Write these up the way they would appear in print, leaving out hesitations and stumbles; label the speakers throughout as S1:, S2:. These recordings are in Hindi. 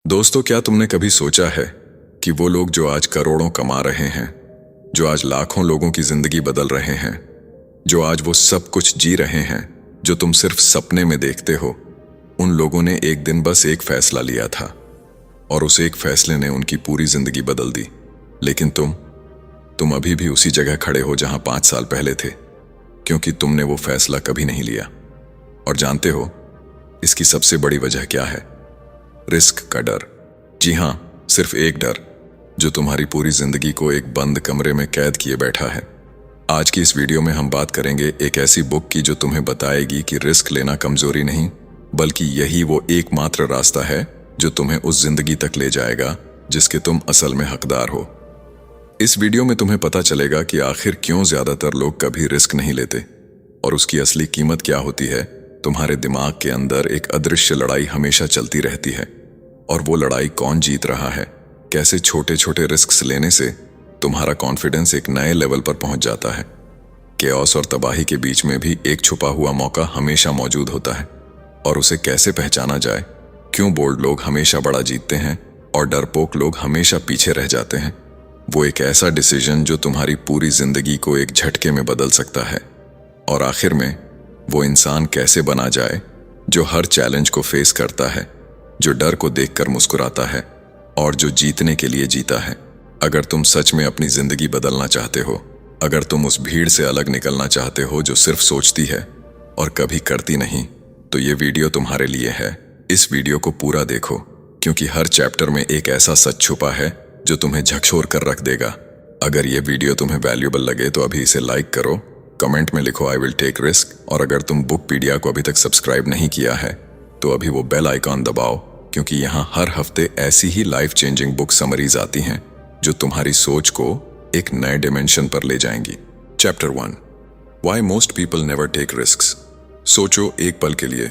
S1: दोस्तों, क्या तुमने कभी सोचा है कि वो लोग जो आज करोड़ों कमा रहे हैं, जो आज लाखों लोगों की जिंदगी बदल रहे हैं, जो आज वो सब कुछ जी रहे हैं जो तुम सिर्फ सपने में देखते हो, उन लोगों ने एक दिन बस एक फैसला लिया था और उस एक फैसले ने उनकी पूरी जिंदगी बदल दी। लेकिन तुम अभी भी उसी जगह खड़े हो जहां 5 साल पहले थे, क्योंकि तुमने वो फैसला कभी नहीं लिया। और जानते हो इसकी सबसे बड़ी वजह क्या है? रिस्क का डर। जी हां, सिर्फ एक डर जो तुम्हारी पूरी जिंदगी को एक बंद कमरे में कैद किए बैठा है। आज की इस वीडियो में हम बात करेंगे एक ऐसी बुक की जो तुम्हें बताएगी कि रिस्क लेना कमजोरी नहीं, बल्कि यही वो एकमात्र रास्ता है जो तुम्हें उस जिंदगी तक ले जाएगा जिसके तुम असल में हकदार हो। इस वीडियो में तुम्हें पता चलेगा कि आखिर क्यों ज्यादातर लोग कभी रिस्क नहीं लेते और उसकी असली कीमत क्या होती है। तुम्हारे दिमाग के अंदर एक अदृश्य लड़ाई हमेशा चलती रहती है, और वो लड़ाई कौन जीत रहा है, कैसे छोटे छोटे रिस्क्स लेने से तुम्हारा कॉन्फिडेंस एक नए लेवल पर पहुंच जाता है। केओस और तबाही के बीच में भी एक छुपा हुआ मौका हमेशा मौजूद होता है, और उसे कैसे पहचाना जाए। क्यों बोल्ड लोग हमेशा बड़ा जीतते हैं और डरपोक लोग हमेशा पीछे रह जाते हैं। वो एक ऐसा डिसीजन जो तुम्हारी पूरी जिंदगी को एक झटके में बदल सकता है। और आखिर में वो इंसान कैसे बना जाए जो हर चैलेंज को फेस करता है, जो डर को देखकर मुस्कुराता है और जो जीतने के लिए जीता है। अगर तुम सच में अपनी जिंदगी बदलना चाहते हो, अगर तुम उस भीड़ से अलग निकलना चाहते हो जो सिर्फ सोचती है और कभी करती नहीं, तो ये वीडियो तुम्हारे लिए है। इस वीडियो को पूरा देखो, क्योंकि हर चैप्टर में एक ऐसा सच छुपा है जो तुम्हें झकझोर कर रख देगा। अगर ये वीडियो तुम्हें वैल्यूएबल लगे तो अभी इसे लाइक करो, कमेंट में लिखो आई विल टेक रिस्क, और अगर तुम बुकपीडिया को अभी तक सब्सक्राइब नहीं किया है तो अभी वो बेल आइकॉन दबाओ, क्योंकि यहाँ हर हफ्ते ऐसी ही लाइफ चेंजिंग बुक समरीज आती हैं जो तुम्हारी सोच को एक नए डिमेंशन पर ले जाएंगी। Chapter 1, why most people never take risks. सोचो एक पल के लिए,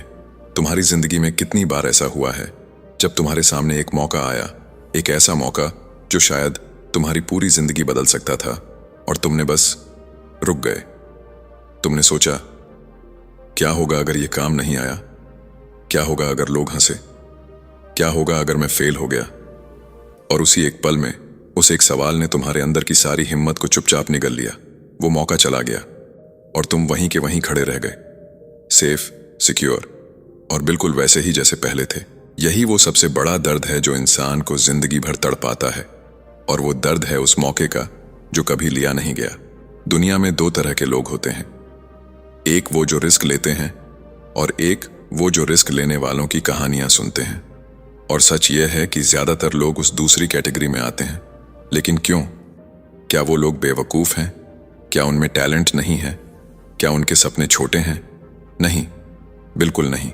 S1: तुम्हारी जिंदगी में कितनी बार ऐसा हुआ है जब तुम्हारे सामने एक मौका आया, एक ऐसा मौका जो शायद तुम्हारी पूरी जिंदगी बदल सकता था, और तुमने बस रुक गए। तुमने सोचा, क्या होगा अगर ये काम नहीं आया? क्या होगा अगर लोग हंसे? क्या होगा अगर मैं फेल हो गया? और उसी एक पल में उस एक सवाल ने तुम्हारे अंदर की सारी हिम्मत को चुपचाप निगल लिया। वो मौका चला गया और तुम वहीं के वहीं खड़े रह गए, सेफ, सिक्योर और बिल्कुल वैसे ही जैसे पहले थे। यही वो सबसे बड़ा दर्द है जो इंसान को जिंदगी भर तड़पाता है, और वो दर्द है उस मौके का जो कभी लिया नहीं गया। दुनिया में 2 तरह के लोग होते हैं, एक वो जो रिस्क लेते हैं और एक वो जो रिस्क लेने वालों की कहानियां सुनते हैं। और सच यह है कि ज्यादातर लोग उस दूसरी कैटेगरी में आते हैं। लेकिन क्यों? क्या वो लोग बेवकूफ हैं? क्या उनमें टैलेंट नहीं है? क्या उनके सपने छोटे हैं? नहीं, बिल्कुल नहीं।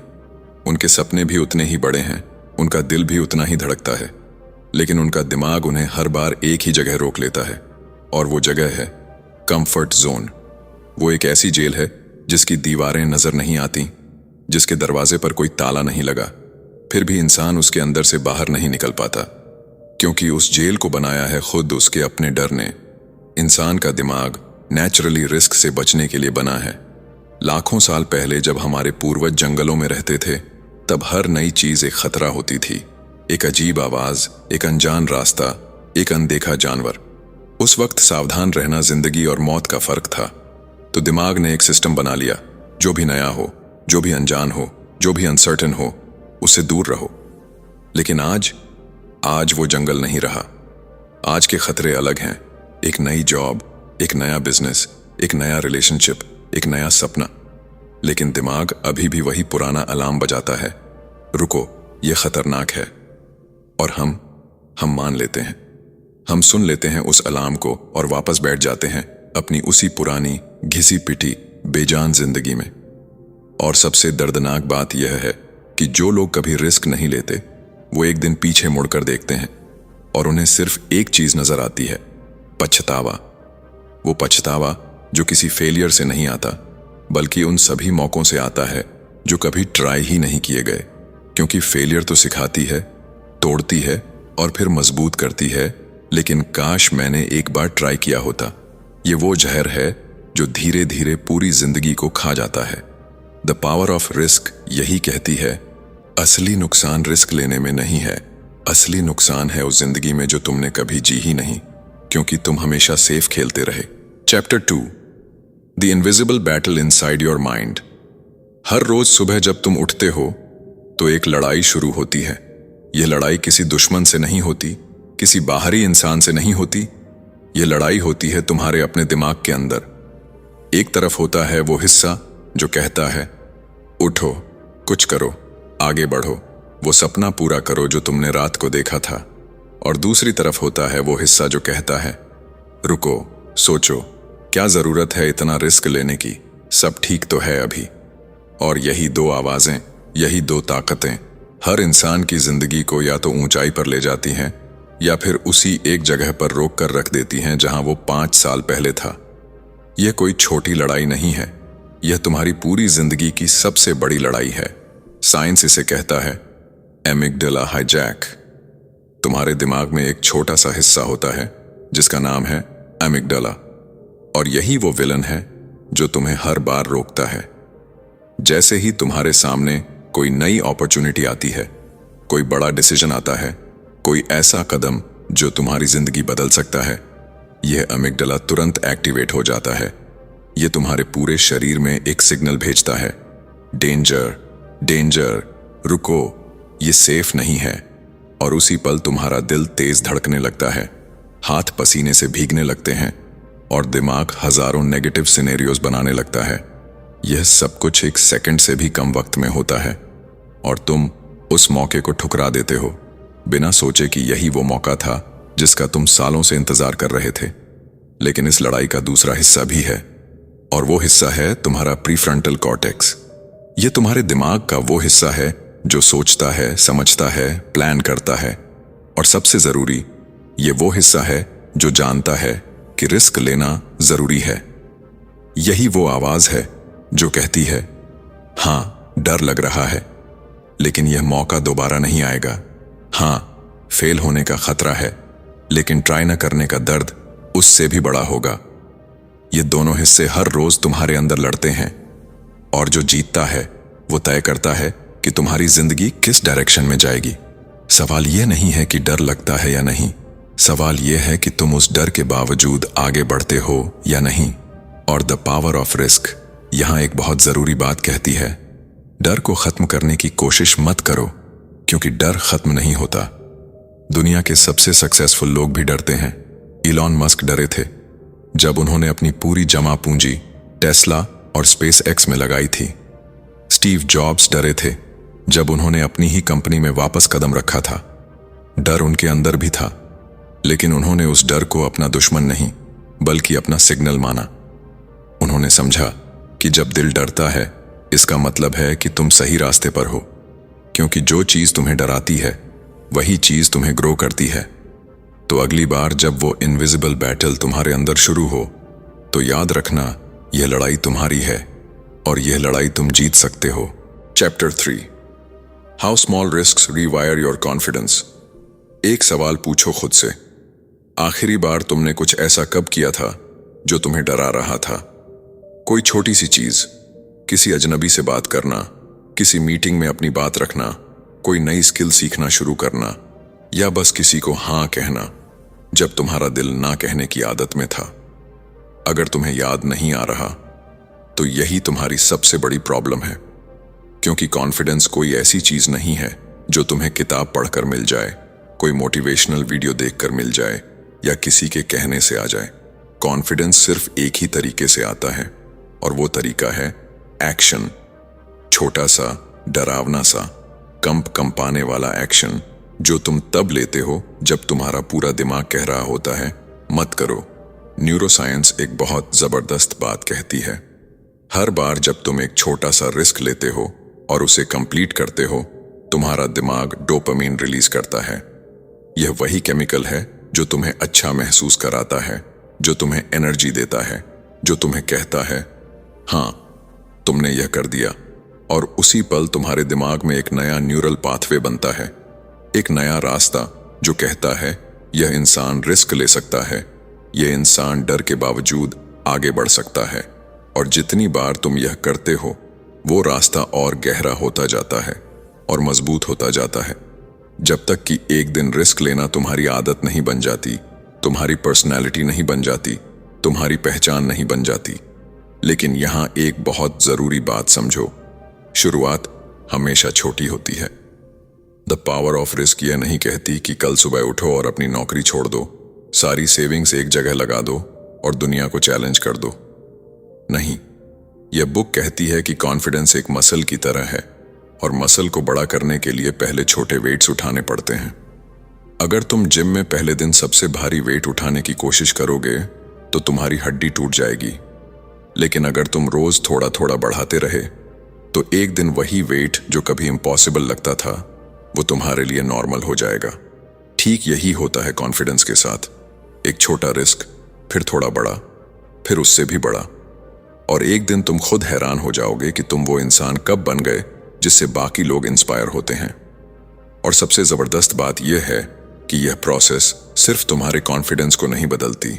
S1: उनके सपने भी उतने ही बड़े हैं, उनका दिल भी उतना ही धड़कता है, लेकिन उनका दिमाग उन्हें हर बार एक ही जगह रोक लेता है, और वो जगह है कंफर्ट जोन। वो एक ऐसी जेल है जिसकी दीवारें नजर नहीं आती, जिसके दरवाजे पर कोई ताला नहीं लगा, फिर भी इंसान उसके अंदर से बाहर नहीं निकल पाता, क्योंकि उस जेल को बनाया है खुद उसके अपने डर ने। इंसान का दिमाग नेचुरली रिस्क से बचने के लिए बना है। लाखों साल पहले जब हमारे पूर्वज जंगलों में रहते थे, तब हर नई चीज एक खतरा होती थी, एक अजीब आवाज, एक अनजान रास्ता, एक अनदेखा जानवर। उस वक्त सावधान रहना जिंदगी और मौत का फर्क था। तो दिमाग ने एक सिस्टम बना लिया, जो भी नया हो, जो भी अनजान हो, जो भी अनसर्टेन हो, उससे दूर रहो। लेकिन आज वो जंगल नहीं रहा। आज के खतरे अलग हैं। एक नई जॉब, एक नया बिजनेस, एक नया रिलेशनशिप, एक नया सपना। लेकिन दिमाग अभी भी वही पुराना अलार्म बजाता है, रुको, ये खतरनाक है। और हम मान लेते हैं, हम सुन लेते हैं उस अलार्म को और वापस बैठ जाते हैं अपनी उसी पुरानी घिसी पिटी बेजान जिंदगी में। और सबसे दर्दनाक बात यह है कि जो लोग कभी रिस्क नहीं लेते, वो एक दिन पीछे मुड़कर देखते हैं और उन्हें सिर्फ एक चीज नजर आती है, पछतावा। वो पछतावा जो किसी फेलियर से नहीं आता, बल्कि उन सभी मौकों से आता है जो कभी ट्राई ही नहीं किए गए। क्योंकि फेलियर तो सिखाती है, तोड़ती है और फिर मजबूत करती है, लेकिन काश मैंने एक बार ट्राई किया होता। ये वो जहर है जो धीरे धीरे पूरी जिंदगी को खा जाता है। द पावर ऑफ रिस्क यही कहती है, असली नुकसान रिस्क लेने में नहीं है, असली नुकसान है उस जिंदगी में जो तुमने कभी जी ही नहीं, क्योंकि तुम हमेशा सेफ खेलते रहे। Chapter 2, the invisible battle inside your mind. हर रोज सुबह जब तुम उठते हो तो एक लड़ाई शुरू होती है। यह लड़ाई किसी दुश्मन से नहीं होती, किसी बाहरी इंसान से नहीं होती। यह लड़ाई होती है तुम्हारे अपने दिमाग के अंदर। एक तरफ होता है वो हिस्सा जो कहता है उठो, कुछ करो, आगे बढ़ो, वो सपना पूरा करो जो तुमने रात को देखा था। और दूसरी तरफ होता है वो हिस्सा जो कहता है रुको, सोचो, क्या जरूरत है इतना रिस्क लेने की, सब ठीक तो है अभी। और यही दो आवाजें, यही दो ताकतें हर इंसान की जिंदगी को या तो ऊंचाई पर ले जाती हैं या फिर उसी एक जगह पर रोक कर रख देती हैं जहां वो 5 साल पहले था। यह कोई छोटी लड़ाई नहीं है, यह तुम्हारी पूरी जिंदगी की सबसे बड़ी लड़ाई है। साइंस इसे कहता है एमिगडाला हाईजैक। तुम्हारे दिमाग में एक छोटा सा हिस्सा होता है जिसका नाम है एमिगडाला, और यही वो विलन है जो तुम्हें हर बार रोकता है। जैसे ही तुम्हारे सामने कोई नई अपॉर्चुनिटी आती है, कोई बड़ा डिसीजन आता है, कोई ऐसा कदम जो तुम्हारी जिंदगी बदल सकता है, यह एमिगडाला तुरंत एक्टिवेट हो जाता है। यह तुम्हारे पूरे शरीर में एक सिग्नल भेजता है, डेंजर, डेंजर, रुको, ये सेफ नहीं है। और उसी पल तुम्हारा दिल तेज धड़कने लगता है, हाथ पसीने से भीगने लगते हैं और दिमाग हजारों नेगेटिव सिनेरियोज बनाने लगता है। यह सब कुछ एक सेकंड से भी कम वक्त में होता है और तुम उस मौके को ठुकरा देते हो, बिना सोचे कि यही वो मौका था जिसका तुम सालों से इंतजार कर रहे थे। लेकिन इस लड़ाई का दूसरा हिस्सा भी है, और वो हिस्सा है तुम्हारा प्रीफ्रंटल कॉर्टेक्स। ये तुम्हारे दिमाग का वो हिस्सा है जो सोचता है, समझता है, प्लान करता है, और सबसे जरूरी, ये वो हिस्सा है जो जानता है कि रिस्क लेना जरूरी है। यही वो आवाज है जो कहती है हाँ, डर लग रहा है, लेकिन यह मौका दोबारा नहीं आएगा। हाँ, फेल होने का खतरा है, लेकिन ट्राई न करने का दर्द उससे भी बड़ा होगा। ये दोनों हिस्से हर रोज तुम्हारे अंदर लड़ते हैं, और जो जीतता है वो तय करता है कि तुम्हारी जिंदगी किस डायरेक्शन में जाएगी। सवाल यह नहीं है कि डर लगता है या नहीं, सवाल यह है कि तुम उस डर के बावजूद आगे बढ़ते हो या नहीं। और द पावर ऑफ रिस्क यहां एक बहुत जरूरी बात कहती है, डर को खत्म करने की कोशिश मत करो, क्योंकि डर खत्म नहीं होता। दुनिया के सबसे सक्सेसफुल लोग भी डरते हैं। इलॉन मस्क डरे थे जब उन्होंने अपनी पूरी जमा पूंजी टेस्ला और स्पेस एक्स में लगाई थी। स्टीव जॉब्स डरे थे जब उन्होंने अपनी ही कंपनी में वापस कदम रखा था। डर उनके अंदर भी था, लेकिन उन्होंने उस डर को अपना दुश्मन नहीं बल्कि अपना सिग्नल माना। उन्होंने समझा कि जब दिल डरता है इसका मतलब है कि तुम सही रास्ते पर हो, क्योंकि जो चीज तुम्हें डराती है वही चीज तुम्हें ग्रो करती है। तो अगली बार जब वो इनविजिबल बैटल तुम्हारे अंदर शुरू हो तो याद रखना, यह लड़ाई तुम्हारी है और यह लड़ाई तुम जीत सकते हो। Chapter 3, how small risks रीवायर your confidence. एक सवाल पूछो खुद से, आखिरी बार तुमने कुछ ऐसा कब किया था जो तुम्हें डरा रहा था? कोई छोटी सी चीज, किसी अजनबी से बात करना, किसी मीटिंग में अपनी बात रखना, कोई नई स्किल सीखना शुरू करना, या बस किसी को हाँ कहना जब तुम्हारा दिल ना कहने की आदत में था। अगर तुम्हें याद नहीं आ रहा तो यही तुम्हारी सबसे बड़ी प्रॉब्लम है, क्योंकि कॉन्फिडेंस कोई ऐसी चीज नहीं है जो तुम्हें किताब पढ़कर मिल जाए, कोई मोटिवेशनल वीडियो देखकर मिल जाए या किसी के कहने से आ जाए। कॉन्फिडेंस सिर्फ एक ही तरीके से आता है, और वो तरीका है एक्शन। छोटा सा, डरावना सा, कंपाने वाला एक्शन जो तुम तब लेते हो जब तुम्हारा पूरा दिमाग कह रहा होता है मत करो। न्यूरोसाइंस एक बहुत जबरदस्त बात कहती है, हर बार जब तुम एक छोटा सा रिस्क लेते हो और उसे कंप्लीट करते हो, तुम्हारा दिमाग डोपामीन रिलीज करता है। यह वही केमिकल है जो तुम्हें अच्छा महसूस कराता है, जो तुम्हें एनर्जी देता है, जो तुम्हें कहता है हाँ, तुमने यह कर दिया। और उसी पल तुम्हारे दिमाग में एक नया न्यूरल पाथवे बनता है, एक नया रास्ता जो कहता है यह इंसान रिस्क ले सकता है, यह इंसान डर के बावजूद आगे बढ़ सकता है। और जितनी बार तुम यह करते हो वो रास्ता और गहरा होता जाता है और मजबूत होता जाता है। जब तक कि एक दिन रिस्क लेना तुम्हारी आदत नहीं बन जाती, तुम्हारी पर्सनैलिटी नहीं बन जाती, तुम्हारी पहचान नहीं बन जाती। लेकिन यहां एक बहुत जरूरी बात समझो, शुरुआत हमेशा छोटी होती है। द पावर ऑफ रिस्क यह नहीं कहती कि कल सुबह उठो और अपनी नौकरी छोड़ दो, सारी सेविंग्स एक जगह लगा दो और दुनिया को चैलेंज कर दो। नहीं, यह बुक कहती है कि कॉन्फिडेंस एक मसल की तरह है और मसल को बड़ा करने के लिए पहले छोटे वेट्स उठाने पड़ते हैं। अगर तुम जिम में पहले दिन सबसे भारी वेट उठाने की कोशिश करोगे तो तुम्हारी हड्डी टूट जाएगी, लेकिन अगर तुम रोज थोड़ा थोड़ा बढ़ाते रहे तो एक दिन वही वेट जो कभी इम्पॉसिबल लगता था वो तुम्हारे लिए नॉर्मल हो जाएगा। ठीक यही होता है कॉन्फिडेंस के साथ। एक छोटा रिस्क, फिर थोड़ा बड़ा, फिर उससे भी बड़ा, और एक दिन तुम खुद हैरान हो जाओगे कि तुम वो इंसान कब बन गए जिससे बाकी लोग इंस्पायर होते हैं। और सबसे जबरदस्त बात यह है कि यह प्रोसेस सिर्फ तुम्हारे कॉन्फिडेंस को नहीं बदलती,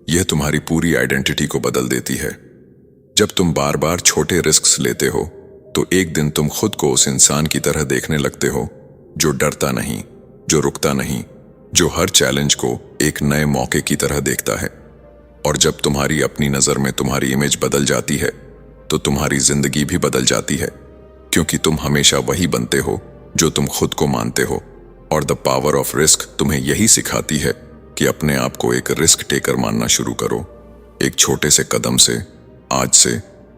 S1: यह तुम्हारी पूरी आइडेंटिटी को बदल देती है। जब तुम बार बार छोटे रिस्क लेते हो तो एक दिन तुम खुद को उस इंसान की तरह देखने लगते हो जो डरता नहीं, जो रुकता नहीं, जो हर चैलेंज को एक नए मौके की तरह देखता है। और जब तुम्हारी अपनी नजर में तुम्हारी इमेज बदल जाती है तो तुम्हारी जिंदगी भी बदल जाती है, क्योंकि तुम हमेशा वही बनते हो जो तुम खुद को मानते हो। और द पावर ऑफ रिस्क तुम्हें यही सिखाती है कि अपने आप को एक रिस्क टेकर मानना शुरू करो, एक छोटे से कदम से, आज से,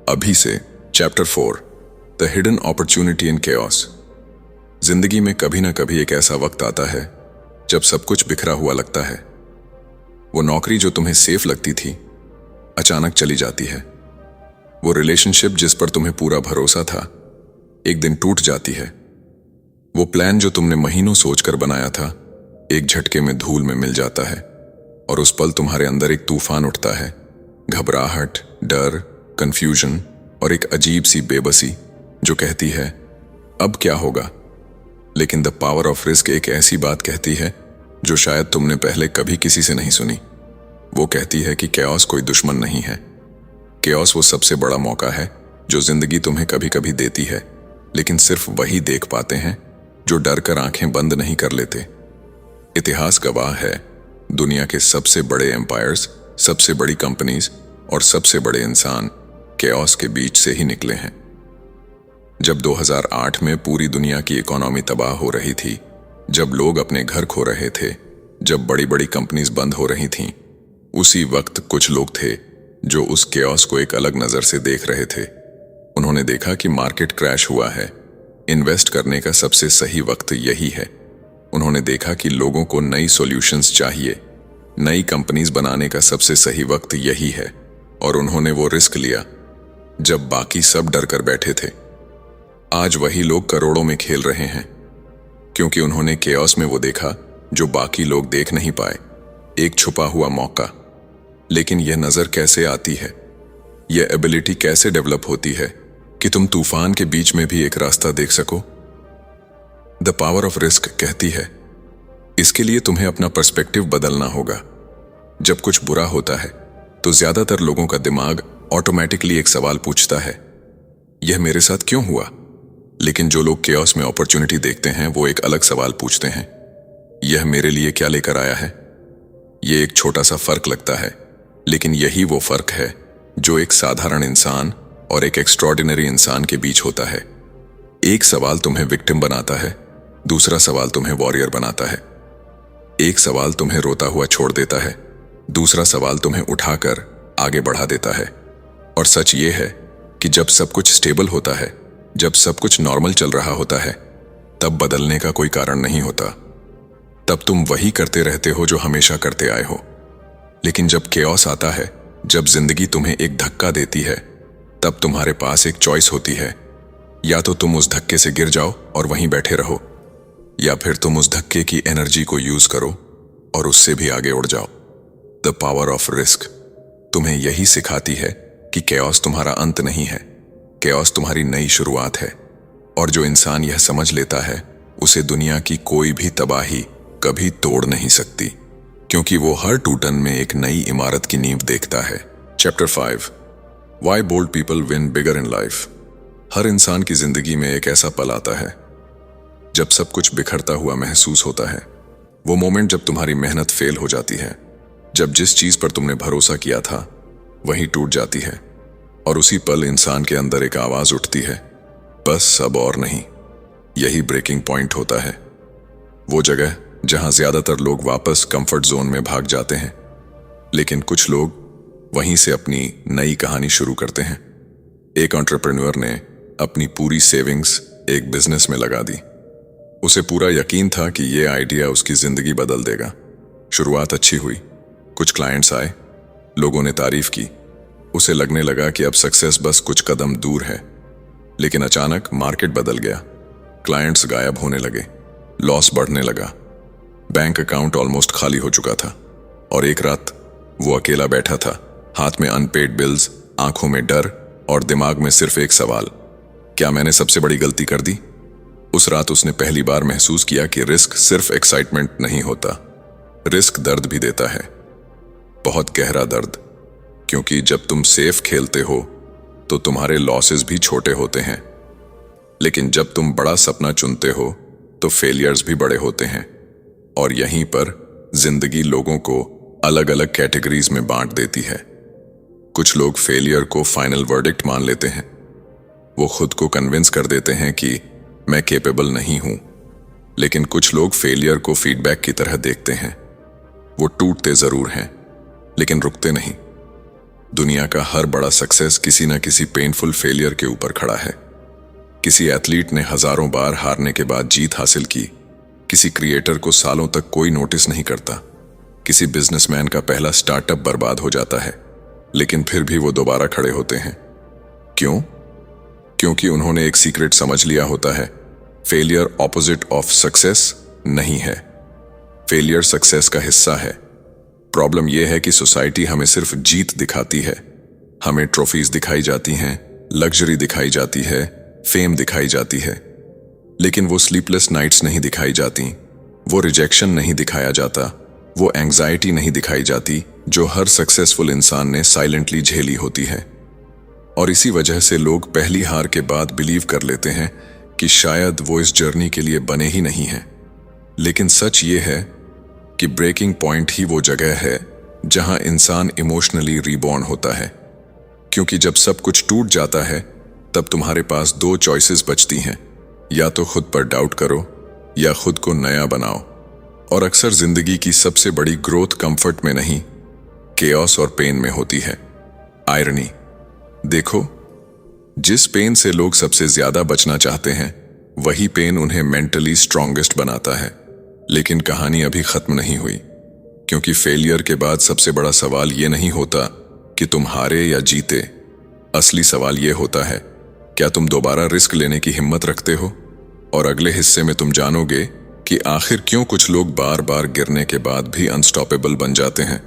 S1: अभी से। Chapter 4, the hidden opportunity in chaos. जिंदगी में कभी ना कभी एक ऐसा वक्त आता है जब सब कुछ बिखरा हुआ लगता है। वो नौकरी जो तुम्हें सेफ लगती थी अचानक चली जाती है। वो रिलेशनशिप जिस पर तुम्हें पूरा भरोसा था एक दिन टूट जाती है। वो प्लान जो तुमने महीनों सोचकर बनाया था एक झटके में धूल में मिल जाता है। और उस पल तुम्हारे अंदर एक तूफान उठता है, घबराहट, डर, कंफ्यूजन और एक अजीब सी बेबसी जो कहती है अब क्या होगा। लेकिन द पावर ऑफ रिस्क एक ऐसी बात कहती है जो शायद तुमने पहले कभी किसी से नहीं सुनी। वो कहती है कि केओस कोई दुश्मन नहीं है। केओस वो सबसे बड़ा मौका है जो जिंदगी तुम्हें कभी कभी देती है, लेकिन सिर्फ वही देख पाते हैं जो डर कर आंखें बंद नहीं कर लेते। इतिहास गवाह है, दुनिया के सबसे बड़े एम्पायर्स, सबसे बड़ी कंपनीज और सबसे बड़े इंसान केओस के बीच से ही निकले हैं। जब 2008 में पूरी दुनिया की इकोनॉमी तबाह हो रही थी, जब लोग अपने घर खो रहे थे, जब बड़ी बड़ी कंपनीज बंद हो रही थीं, उसी वक्त कुछ लोग थे जो उस केओस को एक अलग नजर से देख रहे थे। उन्होंने देखा कि मार्केट क्रैश हुआ है, इन्वेस्ट करने का सबसे सही वक्त यही है। उन्होंने देखा कि लोगों को नई सॉल्यूशंस चाहिए, नई कंपनीज बनाने का सबसे सही वक्त यही है। और उन्होंने वो रिस्क लिया जब बाकी सब डर कर बैठे थे। आज वही लोग करोड़ों में खेल रहे हैं, क्योंकि उन्होंने केओस में वो देखा जो बाकी लोग देख नहीं पाए, एक छुपा हुआ मौका। लेकिन यह नजर कैसे आती है, यह एबिलिटी कैसे डेवलप होती है कि तुम तूफान के बीच में भी एक रास्ता देख सको? द पावर ऑफ रिस्क कहती है इसके लिए तुम्हें अपना पर्सपेक्टिव बदलना होगा। जब कुछ बुरा होता है तो ज्यादातर लोगों का दिमाग ऑटोमेटिकली एक सवाल पूछता है, यह मेरे साथ क्यों हुआ? लेकिन जो लोग केओस में अपॉर्चुनिटी देखते हैं वो एक अलग सवाल पूछते हैं, यह मेरे लिए क्या लेकर आया है? यह एक छोटा सा फर्क लगता है, लेकिन यही वो फर्क है जो एक साधारण इंसान और एक एक्स्ट्रॉर्डिनरी इंसान के बीच होता है। एक सवाल तुम्हें विक्टिम बनाता है, दूसरा सवाल तुम्हें वॉरियर बनाता है। एक सवाल तुम्हें रोता हुआ छोड़ देता है, दूसरा सवाल तुम्हें उठाकर आगे बढ़ा देता है। और सच ये है कि जब सब कुछ स्टेबल होता है, जब सब कुछ नॉर्मल चल रहा होता है, तब बदलने का कोई कारण नहीं होता। तब तुम वही करते रहते हो जो हमेशा करते आए हो। लेकिन जब केओस आता है, जब जिंदगी तुम्हें एक धक्का देती है, तब तुम्हारे पास एक चॉइस होती है। या तो तुम उस धक्के से गिर जाओ और वहीं बैठे रहो, या फिर तुम उस धक्के की एनर्जी को यूज करो और उससे भी आगे उड़ जाओ। द पावर ऑफ रिस्क तुम्हें यही सिखाती है कि केओस तुम्हारा अंत नहीं है, केओस तुम्हारी नई शुरुआत है। और जो इंसान यह समझ लेता है उसे दुनिया की कोई भी तबाही कभी तोड़ नहीं सकती, क्योंकि वो हर टूटन में एक नई इमारत की नींव देखता है। Chapter 5, why bold people win bigger in life. हर इंसान की जिंदगी में एक ऐसा पल आता है जब सब कुछ बिखरता हुआ महसूस होता है, वो मोमेंट जब तुम्हारी मेहनत फेल हो जाती है, जब जिस चीज पर तुमने भरोसा किया था वही टूट जाती है, और उसी पल इंसान के अंदर एक आवाज उठती है, बस अब और नहीं। यही ब्रेकिंग पॉइंट होता है, वो जगह जहां ज्यादातर लोग वापस कंफर्ट जोन में भाग जाते हैं, लेकिन कुछ लोग वहीं से अपनी नई कहानी शुरू करते हैं। एक एंटरप्रेन्योर ने अपनी पूरी सेविंग्स एक बिजनेस में लगा दी। उसे पूरा यकीन था कि यह आइडिया उसकी जिंदगी बदल देगा। शुरुआत अच्छी हुई, कुछ क्लाइंट्स आए, लोगों ने तारीफ की, उसे लगने लगा कि अब सक्सेस बस कुछ कदम दूर है। लेकिन अचानक मार्केट बदल गया, क्लाइंट्स गायब होने लगे, लॉस बढ़ने लगा, बैंक अकाउंट ऑलमोस्ट खाली हो चुका था, और एक रात वो अकेला बैठा था, हाथ में अनपेड बिल्स, आंखों में डर और दिमाग में सिर्फ एक सवाल, क्या मैंने सबसे बड़ी गलती कर दी? उस रात उसने पहली बार महसूस किया कि रिस्क सिर्फ एक्साइटमेंट नहीं होता, रिस्क दर्द भी देता है, बहुत गहरा दर्द। क्योंकि जब तुम सेफ खेलते हो तो तुम्हारे लॉसेस भी छोटे होते हैं, लेकिन जब तुम बड़ा सपना चुनते हो तो फेलियर्स भी बड़े होते हैं। और यहीं पर जिंदगी लोगों को अलग अलग कैटेगरीज में बांट देती है। कुछ लोग फेलियर को फाइनल वर्डिक्ट मान लेते हैं, वो खुद को कन्विंस कर देते हैं कि मैं कैपेबल नहीं हूं। लेकिन कुछ लोग फेलियर को फीडबैक की तरह देखते हैं, वो टूटते जरूर हैं लेकिन रुकते नहीं। दुनिया का हर बड़ा सक्सेस किसी न किसी पेनफुल फेलियर के ऊपर खड़ा है। किसी एथलीट ने हजारों बार हारने के बाद जीत हासिल की, किसी क्रिएटर को सालों तक कोई नोटिस नहीं करता, किसी बिजनेसमैन का पहला स्टार्टअप बर्बाद हो जाता है, लेकिन फिर भी वो दोबारा खड़े होते हैं। क्यों? क्योंकि उन्होंने एक सीक्रेट समझ लिया होता है, फेलियर ऑपोजिट ऑफ सक्सेस नहीं है, फेलियर सक्सेस का हिस्सा है। प्रॉब्लम यह है कि सोसाइटी हमें सिर्फ जीत दिखाती है, हमें ट्रॉफीज दिखाई जाती हैं, लग्जरी दिखाई जाती है, फेम दिखाई जाती है, लेकिन वो स्लीपलेस नाइट्स नहीं दिखाई जाती, वो रिजेक्शन नहीं दिखाया जाता, वो एंग्जाइटी नहीं दिखाई जाती जो हर सक्सेसफुल इंसान ने साइलेंटली झेली होती है। और इसी वजह से लोग पहली हार के बाद बिलीव कर लेते हैं कि शायद वो इस जर्नी के लिए बने ही नहीं हैं। लेकिन सच ये है कि ब्रेकिंग पॉइंट ही वो जगह है जहां इंसान इमोशनली रीबॉर्न होता है। क्योंकि जब सब कुछ टूट जाता है तब तुम्हारे पास दो चॉइसेस बचती हैं, या तो खुद पर डाउट करो या खुद को नया बनाओ। और अक्सर जिंदगी की सबसे बड़ी ग्रोथ कंफर्ट में नहीं, केओस और पेन में होती है। आयरनी देखो, जिस पेन से लोग सबसे ज्यादा बचना चाहते हैं वही पेन उन्हें मेंटली स्ट्रॉन्गेस्ट बनाता है। लेकिन कहानी अभी खत्म नहीं हुई, क्योंकि फेलियर के बाद सबसे बड़ा सवाल यह नहीं होता कि तुम हारे या जीते। असली सवाल यह होता है, क्या तुम दोबारा रिस्क लेने की हिम्मत रखते हो? और अगले हिस्से में तुम जानोगे कि आखिर क्यों कुछ लोग बार बार गिरने के बाद भी अनस्टॉपेबल बन जाते हैं,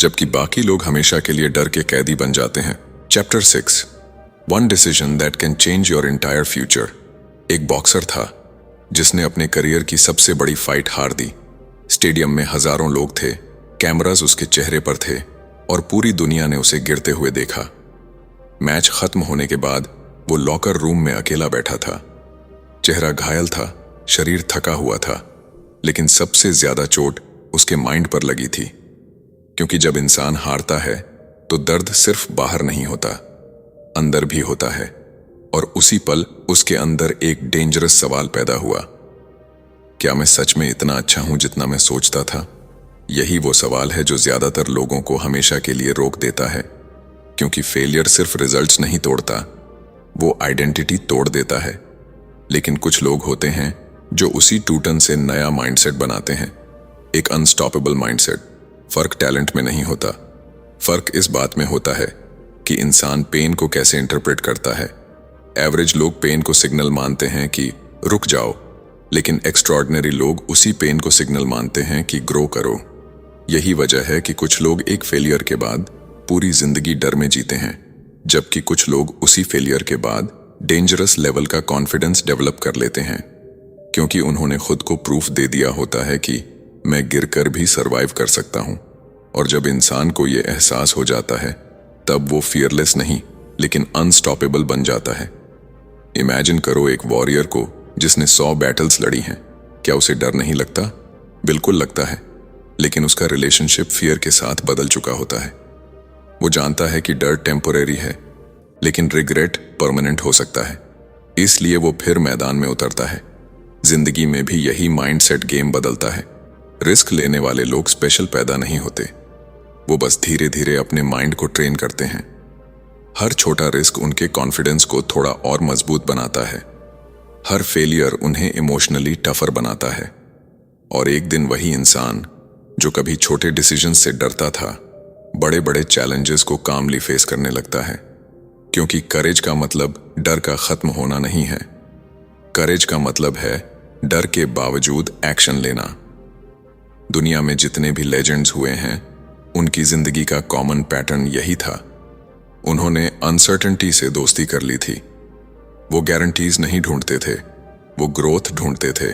S1: जबकि बाकी लोग हमेशा के लिए डर के कैदी बन जाते हैं। Chapter 6, one decision that can change your entire future. एक बॉक्सर था जिसने अपने करियर की सबसे बड़ी फाइट हार दी। स्टेडियम में हजारों लोग थे, कैमरास उसके चेहरे पर थे और पूरी दुनिया ने उसे गिरते हुए देखा। मैच खत्म होने के बाद वो लॉकर रूम में अकेला बैठा था। चेहरा घायल था, शरीर थका हुआ था, लेकिन सबसे ज्यादा चोट उसके माइंड पर लगी थी। क्योंकि जब इंसान हारता है तो दर्द सिर्फ बाहर नहीं होता, अंदर भी होता है। और उसी पल उसके अंदर एक डेंजरस सवाल पैदा हुआ, क्या मैं सच में इतना अच्छा हूं जितना मैं सोचता था? यही वो सवाल है जो ज्यादातर लोगों को हमेशा के लिए रोक देता है। क्योंकि फेलियर सिर्फ रिजल्ट्स नहीं तोड़ता, वो आइडेंटिटी तोड़ देता है। लेकिन कुछ लोग होते हैं जो उसी टूटन से नया माइंडसेट बनाते हैं, एक अनस्टॉपेबल माइंडसेट। फर्क टैलेंट में नहीं होता, फर्क इस बात में होता है कि इंसान पेन को कैसे इंटरप्रेट करता है। एवरेज लोग पेन को सिग्नल मानते हैं कि रुक जाओ, लेकिन एक्स्ट्राऑर्डिनरी लोग उसी पेन को सिग्नल मानते हैं कि ग्रो करो। यही वजह है कि कुछ लोग एक फेलियर के बाद पूरी जिंदगी डर में जीते हैं, जबकि कुछ लोग उसी फेलियर के बाद डेंजरस लेवल का कॉन्फिडेंस डेवलप कर लेते हैं। क्योंकि उन्होंने खुद को प्रूफ दे दिया होता है कि मैं गिरकर भी सरवाइव कर सकता हूं। और जब इंसान को यह एहसास हो जाता है तब वो फियरलेस नहीं लेकिन अनस्टॉपेबल बन जाता है। इमेजिन करो एक वॉरियर को जिसने 100 बैटल्स लड़ी हैं, क्या उसे डर नहीं लगता? बिल्कुल लगता है, लेकिन उसका रिलेशनशिप फियर के साथ बदल चुका होता है। वो जानता है कि डर टेम्पोरेरी है, लेकिन रिग्रेट परमानेंट हो सकता है, इसलिए वो फिर मैदान में उतरता है। जिंदगी में भी यही माइंडसेट गेम बदलता है। रिस्क लेने वाले लोग स्पेशल पैदा नहीं होते, वो बस धीरे धीरे अपने माइंड को ट्रेन करते हैं। हर छोटा रिस्क उनके कॉन्फिडेंस को थोड़ा और मजबूत बनाता है। हर फेलियर उन्हें इमोशनली टफर बनाता है। और एक दिन वही इंसान जो कभी छोटे डिसीजन से डरता था, बड़े बड़े चैलेंजेस को कामली फेस करने लगता है। क्योंकि करेज का मतलब डर का खत्म होना नहीं है। करेज का मतलब है डर के बावजूद एक्शन लेना। दुनिया में जितने भी लेजेंड्स हुए हैं, उनकी जिंदगी का कॉमन पैटर्न यही था। उन्होंने अनसर्टेनिटी से दोस्ती कर ली थी। वो गारंटीज नहीं ढूंढते थे, वो ग्रोथ ढूंढते थे।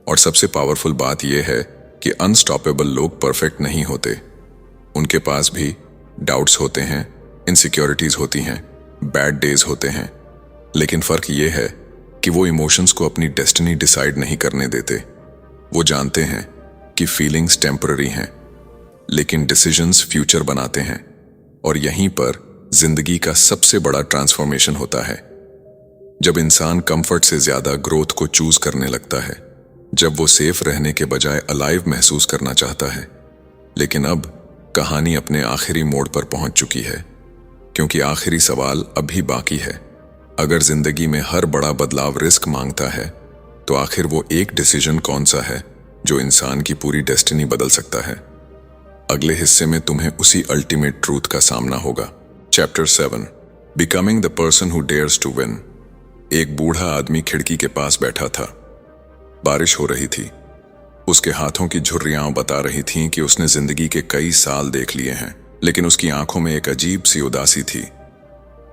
S1: और सबसे पावरफुल बात यह है कि अनस्टॉपेबल लोग परफेक्ट नहीं होते। उनके पास भी डाउट्स होते हैं, इनसिक्योरिटीज होती हैं, बैड डेज होते हैं, लेकिन फर्क ये है कि वो इमोशंस को अपनी डेस्टिनी डिसाइड नहीं करने देते। वो जानते हैं कि फीलिंग्स टेम्पररी हैं, लेकिन डिसीजंस फ्यूचर बनाते हैं। और यहीं पर जिंदगी का सबसे बड़ा ट्रांसफॉर्मेशन होता है, जब इंसान कंफर्ट से ज्यादा ग्रोथ को चूज करने लगता है, जब वो सेफ रहने के बजाय अलाइव महसूस करना चाहता है। लेकिन अब कहानी अपने आखिरी मोड़ पर पहुंच चुकी है, क्योंकि आखिरी सवाल अभी बाकी है। अगर जिंदगी में हर बड़ा बदलाव रिस्क मांगता है, तो आखिर वो एक डिसीजन कौन सा है जो इंसान की पूरी डेस्टिनी बदल सकता है? अगले हिस्से में तुम्हें उसी अल्टीमेट ट्रूथ का सामना होगा। Chapter 7, becoming the person who dares to win. एक बूढ़ा आदमी खिड़की के पास बैठा था। बारिश हो रही थी। उसके हाथों की झुर्रियां बता रही थीं कि उसने जिंदगी के कई साल देख लिए हैं, लेकिन उसकी आंखों में एक अजीब सी उदासी थी।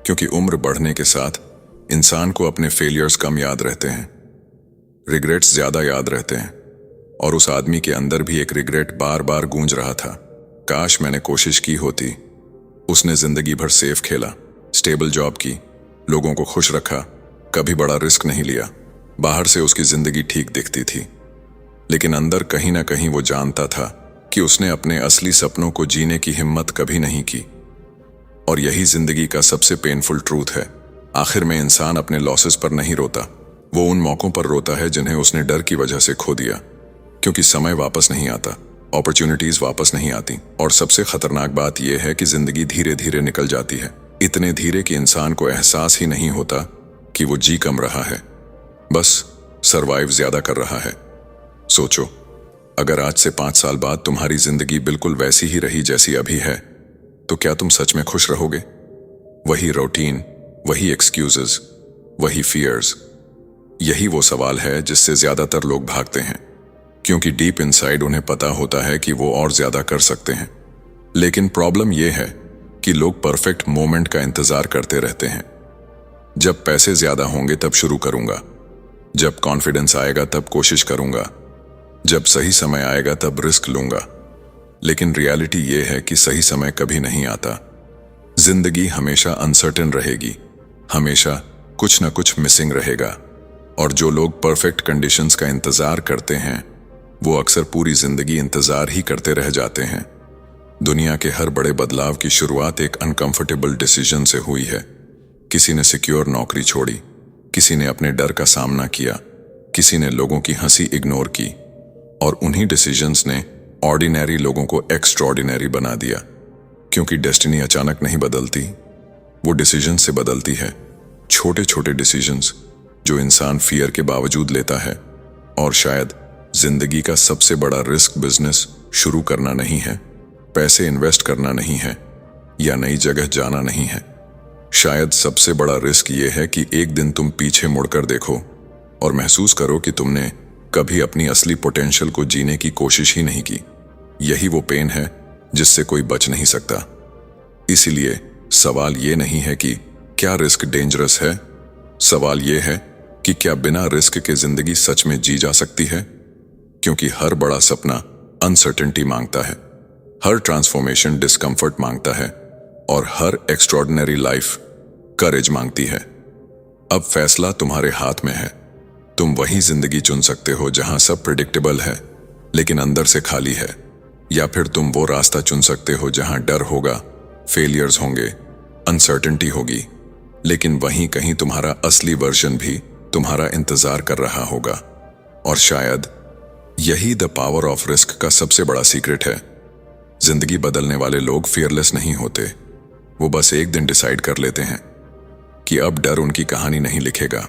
S1: क्योंकि उम्र बढ़ने के साथ इंसान को अपने फेलियर्स कम याद रहते हैं, रिग्रेट्स ज्यादा याद रहते हैं। और उस आदमी के अंदर भी एक रिग्रेट बार बार गूंज रहा था। काश मैंने कोशिश की होती। उसने जिंदगी भर सेफ खेला, स्टेबल जॉब की, लोगों को खुश रखा, कभी बड़ा रिस्क नहीं लिया। बाहर से उसकी जिंदगी ठीक दिखती थी, लेकिन अंदर कहीं ना कहीं वो जानता था कि उसने अपने असली सपनों को जीने की हिम्मत कभी नहीं की। और यही जिंदगी का सबसे पेनफुल ट्रूथ है। आखिर में इंसान अपने लॉसेस पर नहीं रोता, वो उन मौकों पर रोता है जिन्हें उसने डर की वजह से खो दिया। क्योंकि समय वापस नहीं आता, अपॉर्चुनिटीज वापस नहीं आती, और सबसे खतरनाक बात यह है कि जिंदगी धीरे धीरे निकल जाती है। इतने धीरे कि इंसान को एहसास ही नहीं होता कि वो जी कम रहा है, बस सरवाइव ज्यादा कर रहा है। सोचो, अगर आज से 5 साल बाद तुम्हारी जिंदगी बिल्कुल वैसी ही रही जैसी अभी है, तो क्या तुम सच में खुश रहोगे? वही रूटीन, वही एक्सक्यूजेस, वही फियर्स। यही वो सवाल है जिससे ज्यादातर लोग भागते हैं, क्योंकि डीप इनसाइड उन्हें पता होता है कि वो और ज्यादा कर सकते हैं। लेकिन प्रॉब्लम यह है कि लोग परफेक्ट मोमेंट का इंतजार करते रहते हैं। जब पैसे ज्यादा होंगे तब शुरू करूंगा, जब कॉन्फिडेंस आएगा तब कोशिश करूंगा, जब सही समय आएगा तब रिस्क लूंगा। लेकिन रियलिटी ये है कि सही समय कभी नहीं आता। जिंदगी हमेशा अनसर्टेन रहेगी, हमेशा कुछ ना कुछ मिसिंग रहेगा। और जो लोग परफेक्ट कंडीशंस का इंतजार करते हैं, वो अक्सर पूरी जिंदगी इंतजार ही करते रह जाते हैं। दुनिया के हर बड़े बदलाव की शुरुआत एक अनकंफर्टेबल डिसीजन से हुई है। किसी ने सिक्योर नौकरी छोड़ी, किसी ने अपने डर का सामना किया, किसी ने लोगों की हंसी इग्नोर की, और उन्हीं डिसीजंस ने ऑर्डिनरी लोगों को एक्स्ट्रॉर्डिनरी बना दिया। क्योंकि डेस्टिनी अचानक नहीं बदलती, वो डिसीजन से बदलती है। छोटे छोटे डिसीजंस जो इंसान फियर के बावजूद लेता है। और शायद जिंदगी का सबसे बड़ा रिस्क बिजनेस शुरू करना नहीं है, पैसे इन्वेस्ट करना नहीं है, या नई जगह जाना नहीं है। शायद सबसे बड़ा रिस्क ये है कि एक दिन तुम पीछे मुड़कर देखो और महसूस करो कि तुमने कभी अपनी असली पोटेंशियल को जीने की कोशिश ही नहीं की। यही वो पेन है जिससे कोई बच नहीं सकता। इसीलिए सवाल ये नहीं है कि क्या रिस्क डेंजरस है, सवाल ये है कि क्या बिना रिस्क के जिंदगी सच में जी जा सकती है। क्योंकि हर बड़ा सपना अनसर्टेनिटी मांगता है, हर ट्रांसफॉर्मेशन डिस्कंफर्ट मांगता है, और हर एक्स्ट्रॉर्डिनरी लाइफ करेज मांगती है। अब फैसला तुम्हारे हाथ में है। तुम वही जिंदगी चुन सकते हो जहां सब प्रिडिक्टेबल है लेकिन अंदर से खाली है, या फिर तुम वो रास्ता चुन सकते हो जहां डर होगा, फेलियर्स होंगे, अनसर्टेनिटी होगी, लेकिन वहीं कहीं तुम्हारा असली वर्जन भी तुम्हारा इंतजार कर रहा होगा। और शायद यही द पावर ऑफ रिस्क का सबसे बड़ा सीक्रेट है। जिंदगी बदलने वाले लोग फियरलेस नहीं होते, वो बस एक दिन डिसाइड कर लेते हैं कि अब डर उनकी कहानी नहीं लिखेगा।